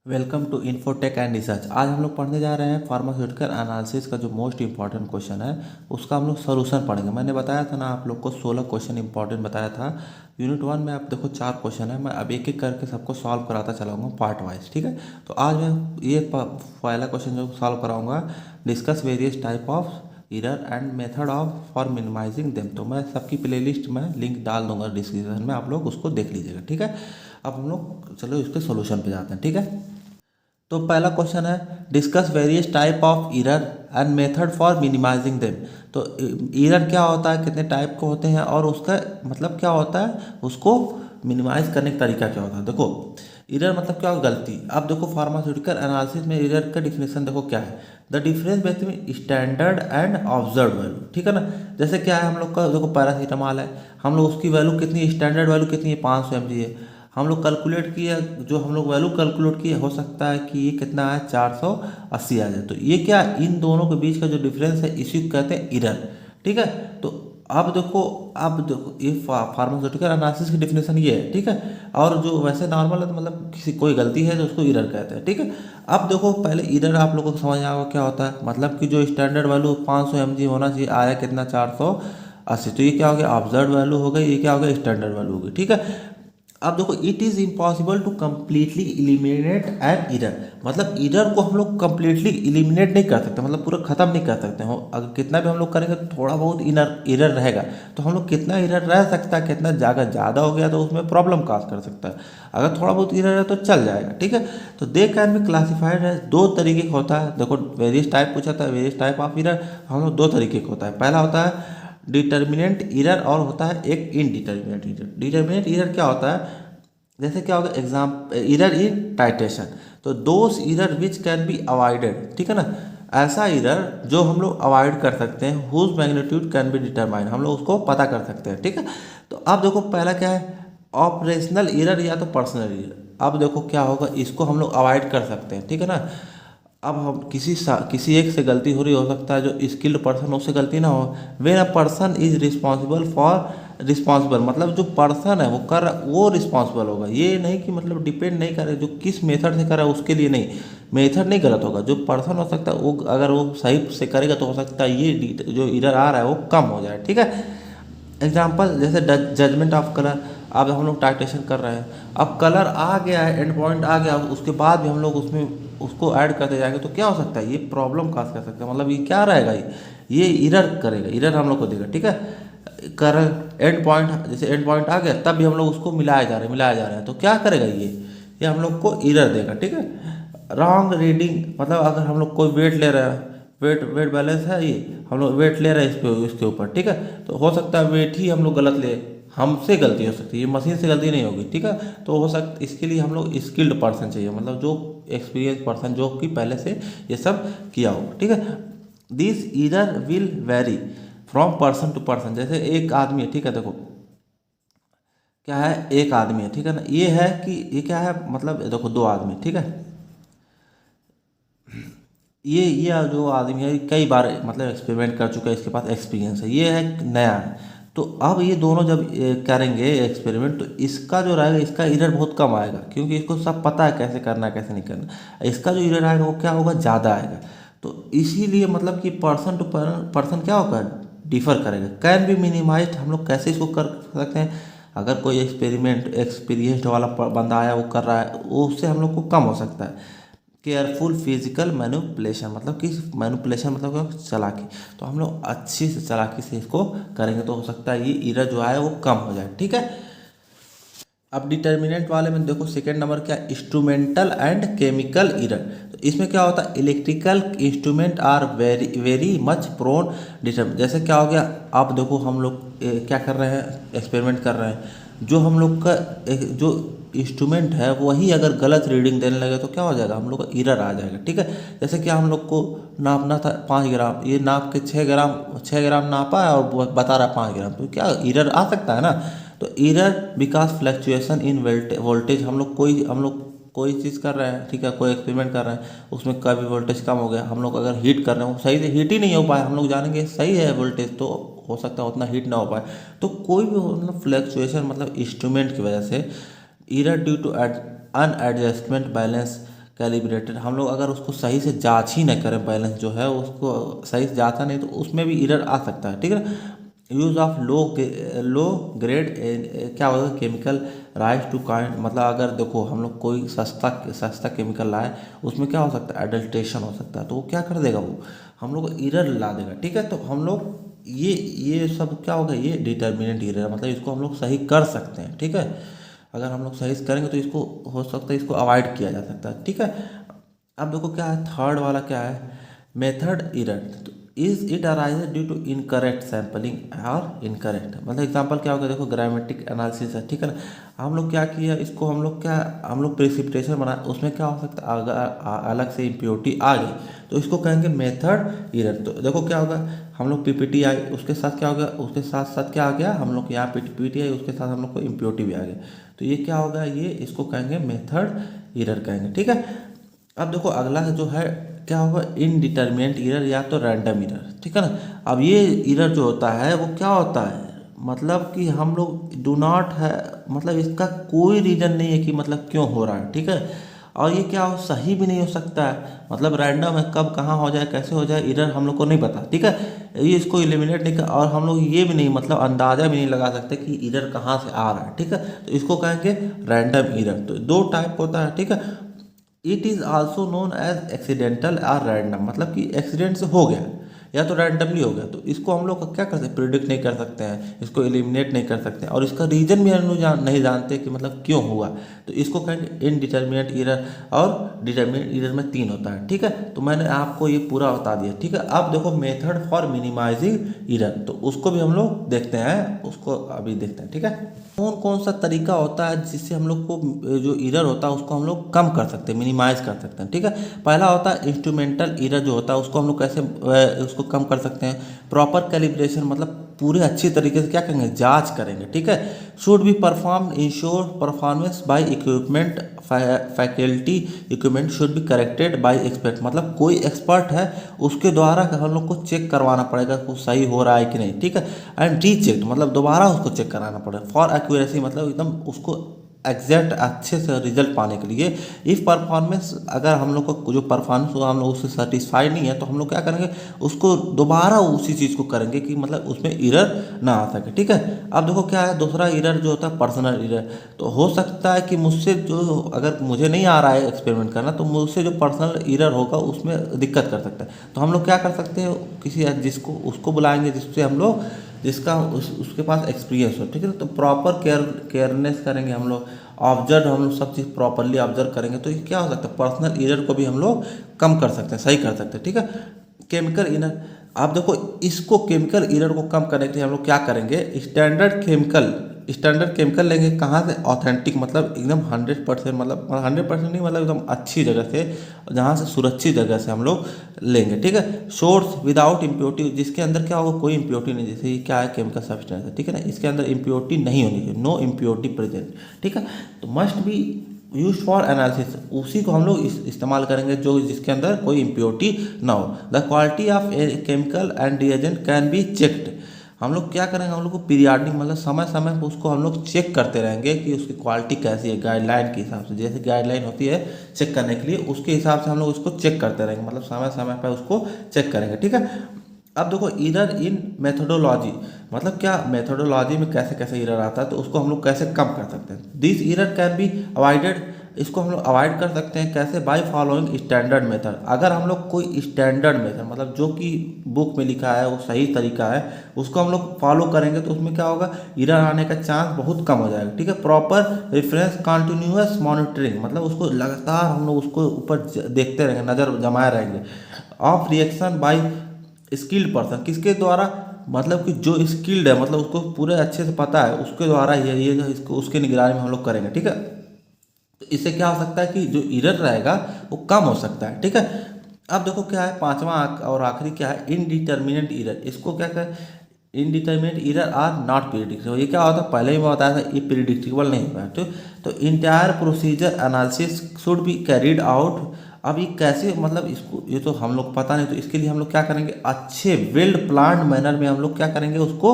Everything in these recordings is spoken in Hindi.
Welcome to Infotech and research. आज हम लोग पढ़ने जा रहे हैं फार्मास्यूटिकल एनालिसिस का जो मोस्ट इंपॉर्टेंट क्वेश्चन है उसका हम लोग सोल्यूशन पढ़ेंगे। मैंने बताया था ना आप लोग को 16 क्वेश्चन इंपॉर्टेंट बताया था। यूनिट 1 में आप देखो 4 क्वेश्चन है, मैं अब एक एक करके सबको सॉल्व कराता चलाऊंगा पार्ट वाइज, ठीक है। तो आज मैं ये पहला क्वेश्चन जो सॉल्व कराऊंगा, discuss various type of error and method of for minimizing them. तो मैं सबकी प्लेलिस्ट में लिंक डाल दूंगा डिस्क्रिप्शन में, आप लोग उसको देख लीजिएगा, ठीक है। अब हम लोग चलो इसके सोल्यूशन पे जाते हैं, ठीक है। तो पहला क्वेश्चन है discuss various type of error and method for minimizing them. तो एरर क्या होता है, कितने टाइप के होते हैं और उसका मतलब क्या होता है, उसको मिनिमाइज करने का तरीका क्या होता है। देखो एरर मतलब क्या, गलती। अब देखो फार्मास्यूटिकल एनालिसिस में एरर का डिफिनेशन देखो क्या है, the difference between standard and observe value, ठीक है ना। जैसे क्या है हम लोग का, देखो पैरासीटामॉल है, हम लोग उसकी वैल्यू कितनी, स्टैंडर्ड वैल्यू कितनी है, 500 mg है। हम लोग कैलकुलेट किया, जो हम लोग वैल्यू कैलकुलेट किए, हो सकता है कि ये कितना है 480 आ जाए। तो ये क्या, इन दोनों के बीच का जो डिफरेंस है इसी को कहते हैं एरर, ठीक है। तो अब देखो ये फार्मास्यूटिकल एनालिसिस की डिफिनेशन ये है, ठीक है। और जो वैसे नॉर्मल है तो मतलब किसी कोई गलती है तो उसको एरर कहते हैं, ठीक है। अब देखो पहले एरर आप लोगों को समझ आएगा क्या होता है, मतलब कि जो स्टैंडर्ड वैल्यू 500 mg होना चाहिए, आया कितना 480। तो ये क्या हो गया, ऑब्जर्व वैल्यू हो गई, ये क्या हो गया, स्टैंडर्ड वैल्यू हो गई, ठीक है। अब देखो it is impossible to completely eliminate an error, मतलब एरर को हम लोग कम्प्लीटली इलिमिनेट नहीं कर सकते, मतलब पूरा ख़त्म नहीं कर सकते हो। अगर कितना भी हम लोग करेंगे तो थोड़ा बहुत एरर रहेगा। तो हम लोग कितना एरर रह सकता है, कितना ज़्यादा हो गया तो उसमें प्रॉब्लम काज कर सकता है। अगर थोड़ा बहुत एरर है तो चल जाएगा, ठीक है। तो दे कैन बी क्लासिफाइड है, दो तरीके का होता है। देखो वेरियस टाइप पूछा था, वेरियस टाइप ऑफ एरर हम लोग दो तरीके का होता है। पहला होता है डिटर्मिनेंट एरर और होता है एक इनडिटर्मिनेंट एरर। डिटर्मिनेंट एरर क्या होता है, जैसे क्या होगा, एग्जाम एरर इन टाइट्रेशन। तो those error which can be avoided, ठीक है ना। ऐसा एरर जो हम लोग अवॉइड कर सकते हैं, whose magnitude can be determine, हम लोग उसको पता कर सकते हैं, ठीक है। तो अब देखो पहला क्या है, ऑपरेशनल एरर या तो पर्सनल एरर। अब देखो क्या होगा, इसको हम लोग अवॉइड कर सकते हैं, ठीक है ना। अब हम किसी एक से गलती हो रही, हो सकता है जो स्किल्ड पर्सन उससे गलती ना हो। When a person is responsible for, responsible मतलब जो पर्सन है वो कर रहा वो रिस्पॉन्सिबल होगा। ये नहीं कि मतलब डिपेंड नहीं करे जो किस मेथड से कर रहा है उसके लिए नहीं, मेथड नहीं गलत होगा, जो पर्सन हो सकता है वो अगर वो सही से करेगा तो हो सकता है ये जो एरर आ रहा है वो कम हो जाए, ठीक है। एग्जाम्पल जैसे जजमेंट ऑफ कलर। अब हम लोग टाइटेशन कर रहे हैं, अब कलर आ गया है, एंड पॉइंट आ गया, उसके बाद भी हम लोग उसमें उसको ऐड करते जाएंगे तो क्या हो सकता है, ये प्रॉब्लम काज कर सकता है। मतलब ये क्या रहेगा, ये एरर करेगा, एरर हम लोग को देगा, ठीक है। करंट एंड पॉइंट, जैसे एंड पॉइंट आ गया तब भी हम लोग उसको मिलाए जा रहे हैं तो क्या करेगा, ये हम लोग को एरर देगा, ठीक है। रॉन्ग रीडिंग, मतलब अगर हम लोग कोई वेट ले रहे हैं, वेट वेट बैलेंस है, ये हम लोग वेट ले रहे हैं इसके ऊपर, ठीक है। तो हो सकता है वेट ही हम लोग गलत ले, हमसे गलती हो सकती है, ये मशीन से गलती नहीं होगी, ठीक है। तो हो सकता इसके लिए हम लोग स्किल्ड पर्सन चाहिए, मतलब जो एक्सपीरियंस पर्सन जो कि पहले से ये सब किया हो, ठीक है। This either will vary from person to person. जैसे एक आदमी है, ठीक है, देखो क्या है, एक आदमी है, ठीक है ना। ये है कि ये क्या है, मतलब देखो दो आदमी, ठीक है। ये जो आदमी है कई बार मतलब एक्सपेरिमेंट कर चुका है, इसके पास एक्सपीरियंस है, ये है नया है। तो अब ये दोनों जब करेंगे एक्सपेरिमेंट तो इसका जो रहेगा, इसका एरर बहुत कम आएगा क्योंकि इसको सब पता है कैसे करना है कैसे नहीं करना। इसका जो एरर आएगा वो क्या होगा, ज़्यादा आएगा। तो इसीलिए मतलब कि पर्सन टू पर्सन क्या होगा, डिफर करेगा। कैन बी मिनिमाइज, हम लोग कैसे इसको कर सकते हैं, अगर कोई एक्सपेरिमेंट एक्सपीरियंस्ड वाला बंदा आया वो कर रहा है, वो उससे हम लोग को कम हो सकता है। केयरफुल फिजिकल मैनिपुलेशन, मतलब कि मैनिपुलेशन मतलब क्या, चालाकी। तो हम लोग अच्छी से चालाकी से इसको करेंगे तो हो सकता है ये एरर जो है वो कम हो जाए, ठीक है। अब डिटर्मिनेंट वाले में देखो सेकेंड नंबर क्या, इंस्ट्रूमेंटल एंड केमिकल एरर। तो इसमें क्या होता है, electrical instrument are very very much prone determinate. जैसे क्या हो गया, आप देखो हम लोग क्या कर रहे हैं, एक्सपेरिमेंट कर रहे हैं, जो हम लोग का जो इंस्ट्रूमेंट है वही अगर गलत रीडिंग देने लगे तो क्या हो जाएगा, हम लोग का एरर आ जाएगा, ठीक है। जैसे कि हम लोग को नापना था 5 ग्राम, ये नाप के 6 ग्राम नापा है और बता रहा है 5 ग्राम, तो क्या एरर आ सकता है ना। तो error because fluctuation in voltage, हम लोग कोई चीज़ कर रहे हैं, ठीक है, कोई एक्सपेरिमेंट कर रहे हैं, उसमें कभी वोल्टेज कम हो गया, हम लोग अगर हीट कर रहे हो सही से हीट ही नहीं हो पाए, हम लोग जानेंगे सही है वोल्टेज तो हो सकता है उतना हीट ना हो पाए। तो कोई भी मतलब फ्लक्चुएशन मतलब इंस्ट्रूमेंट की वजह से error due to unadjustment balance calibrated. हम लोग अगर उसको सही से जांच ही नहीं करें, बैलेंस जो है उसको सही से जांचा नहीं, तो उसमें भी एरर आ सकता है, ठीक है ना। यूज़ ऑफ लो ग्रेड क्या होगा, केमिकल राइज टू काइंड, मतलब अगर देखो हम लोग कोई सस्ता सस्ता केमिकल लाए, उसमें क्या हो सकता है, एडल्ट्रेशन हो सकता है, तो वो क्या कर देगा, वो हम लोग को एरर ला देगा, ठीक है। तो हम लोग ये सब क्या होगा, ये डिटर्मिनेंट एरर, मतलब इसको हम लोग सही कर सकते हैं, ठीक है। अगर हम लोग सही से करेंगे तो इसको हो सकता है इसको अवॉइड किया जा सकता है, ठीक है। अब देखो क्या है, थर्ड वाला क्या है, मेथड एरर। तो is it arises due to incorrect sampling और इनकरेक्ट, मतलब एग्जांपल क्या होगा, देखो ग्रामेटिक एनालिसिस है, ठीक है ना। हम लोग क्या किया, इसको हम लोग प्रेसिपिटेशन बना, उसमें क्या हो सकता है, अगर अलग से इम्प्योरिटी आ गई तो इसको कहेंगे मेथड एरर। तो देखो क्या होगा, हम लोग पीपीटी आई, उसके साथ क्या हो गया, उसके साथ साथ क्या आ गया, हम लोग यहाँ पीपीटी आई, उसके साथ हम लोग को इम्प्योरिटी भी आ गया, तो ये क्या होगा, ये इसको कहेंगे मेथड एरर कहेंगे, ठीक है। अब देखो अगला जो है क्या होगा, इनडिटर्मिनेंट एरर या तो रैंडम एरर, ठीक है ना। अब ये एरर जो होता है वो क्या होता है, मतलब कि हम लोग डू नॉट है, मतलब इसका कोई रीज़न नहीं है कि मतलब क्यों हो रहा है, ठीक है। और ये क्या हो, सही भी नहीं हो सकता है, मतलब रैंडम है, कब कहाँ हो जाए कैसे हो जाए एरर हम लोग को नहीं पता, ठीक है। ये इसको एलिमिनेट नहीं कर, और हम लोग ये भी नहीं मतलब अंदाज़ा भी नहीं लगा सकते कि एरर कहाँ से आ रहा है, ठीक है। तो इसको कहेंगे रैंडम एरर। तो दो टाइप होता है, ठीक है। It is also known as accidental और रैंडम, मतलब कि एक्सीडेंट से हो गया या तो रैंडमली हो गया, तो इसको हम लोग क्या कर सकते हैं, प्रिडिक्ट नहीं कर सकते हैं, इसको एलिमिनेट नहीं कर सकते हैं, और इसका रीज़न भी हम लोग नहीं जानते कि मतलब क्यों हुआ। तो इसको कहेंगे इनडिटर्मिनेट एरर, और डिटर्मिनेट एरर में तीन होता है, ठीक है। तो मैंने आपको ये पूरा बता दिया, ठीक है। अब देखो मेथड फॉर मिनिमाइजिंग एरर, तो उसको भी हम लोग देखते हैं, उसको अभी देखते हैं, ठीक है। कौन कौन सा तरीका होता है जिससे हम लोग को जो एरर होता है उसको हम लोग कम कर सकते हैं, मिनिमाइज कर सकते हैं, ठीक है। पहला होता है इंस्ट्रूमेंटल एरर जो होता है, उसको हम लोग कैसे उसको कम कर सकते हैं, प्रॉपर कैलिब्रेशन, मतलब पूरे अच्छी तरीके से क्या करेंगे, जांच करेंगे, ठीक है। Should be perform ensure performance by equipment faculty, equipment should be corrected bye expert, मतलब कोई एक्सपर्ट है उसके द्वारा हम लोग को चेक करवाना पड़ेगा वो सही हो रहा है कि नहीं, ठीक है। एंड रीचेक, मतलब दोबारा उसको चेक कराना पड़ेगा। फॉर एक्यूरेसी, मतलब एकदम उसको एग्जैक्ट अच्छे से रिजल्ट पाने के लिए। इफ़ परफॉर्मेंस, अगर हम लोग को जो परफॉर्मेंस होगा हम लोग उससे सेटिस्फाइड नहीं है, तो हम लोग क्या करेंगे, उसको दोबारा उसी चीज़ को करेंगे कि मतलब उसमें एरर ना आ सके, ठीक है। अब देखो क्या है, दूसरा एरर जो होता है पर्सनल एरर, तो हो सकता है कि मुझसे जो, अगर मुझे नहीं आ रहा है एक्सपेरिमेंट करना, तो मुझसे जो पर्सनल एरर होगा उसमें दिक्कत कर सकता है। तो हम लोग क्या कर सकते हैं, किसी जिसको उसको बुलाएंगे जिससे हम लोग, जिसका उसके पास एक्सपीरियंस हो, ठीक है। तो प्रॉपर केयरनेस करेंगे हम लोग, ऑब्जर्व, हम लोग सब चीज़ प्रॉपरली ऑब्जर्व करेंगे, तो ये क्या हो सकता है, पर्सनल एरर को भी हम लोग कम कर सकते हैं, सही कर सकते हैं, ठीक है। केमिकल एरर, आप देखो इसको केमिकल एरर को कम करने के लिए हम लोग क्या करेंगे, स्टैंडर्ड केमिकल लेंगे, कहाँ से, ऑथेंटिक, मतलब एकदम 100%, मतलब 100% नहीं, मतलब एकदम अच्छी जगह से, जहाँ से सुरक्षित जगह से हम लोग लेंगे, ठीक है। सोर्स विदाउट इम्प्योरिटी, जिसके अंदर क्या होगा, कोई इम्प्योरिटी नहीं, जैसे ये क्या है, केमिकल सब्सटेंस है, ठीक है ना, इसके अंदर इम्प्योरिटी नहीं होनी चाहिए, नो इम्प्योरिटी प्रेजेंट, ठीक है। तो must be use for analysis, उसी को हम लोग इस्तेमाल करेंगे जो जिसके अंदर कोई इम्प्योरिटी ना हो। The quality of a chemical and reagent can be checked, हम लोग क्या करेंगे, हम लोग को पीरियाडिक, मतलब समय समय पर उसको हम लोग चेक करते रहेंगे कि उसकी क्वालिटी कैसी है, गाइडलाइन के हिसाब से, जैसे गाइडलाइन होती है चेक करने के लिए, उसके हिसाब से हम लोग उसको चेक करते रहेंगे, मतलब समय समय पर उसको चेक करेंगे, ठीक है। अब देखो एरर इन मेथोडोलॉजी, मतलब क्या मेथोडोलॉजी में कैसे कैसे एरर आता है, तो उसको हम लोग कैसे कम कर सकते हैं। This error can be avoided, इसको हम लोग अवॉइड कर सकते हैं कैसे, बाय फॉलोइंग स्टैंडर्ड मेथड, अगर हम लोग कोई स्टैंडर्ड मेथड, मतलब जो कि बुक में लिखा है वो सही तरीका है, उसको हम लोग फॉलो करेंगे, तो उसमें क्या होगा, एरर आने का चांस बहुत कम हो जाएगा, ठीक है। प्रॉपर रेफरेंस कंटिन्यूअस मॉनिटरिंग, मतलब उसको लगातार हम लोग उसको ऊपर देखते रहेंगे, नज़र जमाए रहेंगे। Of reaction by skilled person, किसके द्वारा, मतलब कि जो स्किल्ड है, मतलब उसको पूरे अच्छे से पता है, उसके द्वारा ये इसको उसके निगरानी में हम लोग करेंगे, ठीक है। तो इससे क्या हो सकता है कि जो एरर रहेगा वो कम हो सकता है, ठीक है। अब देखो क्या है, पांचवा और आखिरी क्या है, इनडिटर्मिनेट एरर, इसको क्या कहें, indeterminate error are not predictable, ये क्या होता है, पहले ही मैं बताया था, ये प्रिडिक्टेबल नहीं होता है, तो entire procedure analysis should be carried out. अब ये कैसे, मतलब इसको, ये तो हम लोग पता नहीं, तो इसके लिए हम लोग क्या करेंगे, अच्छे वेल प्लान्ड मैनर में हम लोग क्या करेंगे, उसको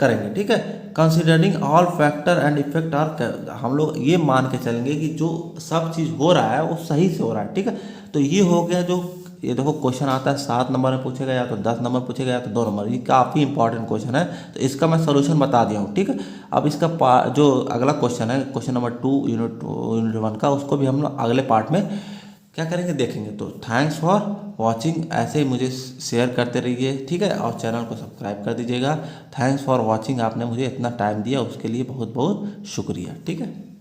करेंगे, ठीक है। Considering all factor and effect are, हम लोग ये मान के चलेंगे कि जो सब चीज़ हो रहा है वो सही से हो रहा है, ठीक है। तो ये हो गया जो, ये देखो क्वेश्चन आता है 7 नंबर में पूछेगा या तो 10 नंबर पूछेगा या तो 2 नंबर, ये काफ़ी इंपॉर्टेंट क्वेश्चन है। तो इसका मैं सोल्यूशन बता दिया हूँ, ठीक है। अब इसका जो अगला क्वेश्चन है, क्वेश्चन नंबर 2 यूनिट 1 का, उसको भी हम लोग अगले पार्ट में क्या करेंगे देखेंगे। तो थैंक्स फॉर वॉचिंग, ऐसे ही मुझे शेयर करते रहिए, ठीक है, और चैनल को सब्सक्राइब कर दीजिएगा। थैंक्स फॉर वॉचिंग, आपने मुझे इतना टाइम दिया उसके लिए बहुत बहुत शुक्रिया, ठीक है।